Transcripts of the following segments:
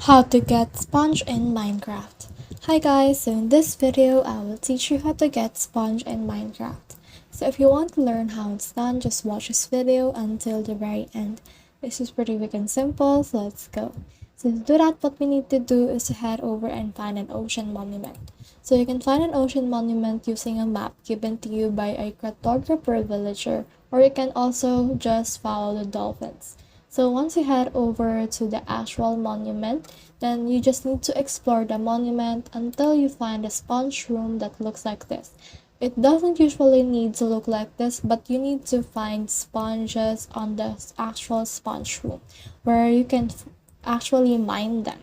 How to get sponge in Minecraft. Hi guys, so in this video I will teach you how to get sponge in Minecraft. So if you want to learn how it's done, just watch this video until the very end. This is pretty quick and simple, so let's go. So to do that, what we need to do is to head over and find an ocean monument. So you can find an ocean monument using a map given to you by a cartographer villager, or you can also just follow the dolphins. So once you head over to the actual monument, then you just need to explore the monument until you find a sponge room that looks like this. It doesn't usually need to look like this, but you need to find sponges on the actual sponge room where you can actually mine them.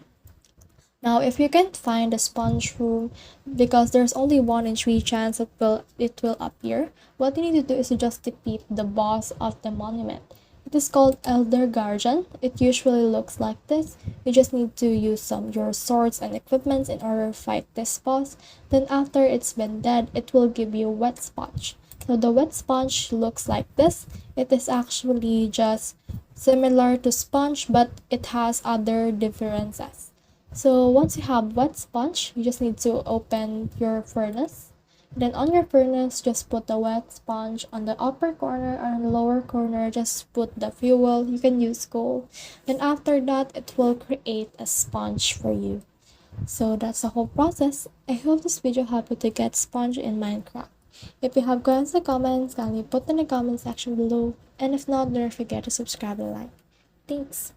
Now, if you can't find a sponge room because there's only 1 in 3 chance it will appear, what you need to do is to just defeat the boss of the monument. It is called Elder Guardian. It usually looks like this. You just need to use your swords and equipment in order to fight this boss. Then after it's been dead, it will give you wet sponge. So the wet sponge looks like this. It is actually just similar to sponge, but it has other differences. So once you have wet sponge, you just need to open your furnace. Then on your furnace, just put the wet sponge on the upper corner, and on the lower corner, just put the fuel. You can use coal. Then after that, it will create a sponge for you. So that's the whole process. I hope this video helped you to get sponge in Minecraft. If you have questions or comments, kindly put in the comment section below. And if not, don't forget to subscribe and like. Thanks.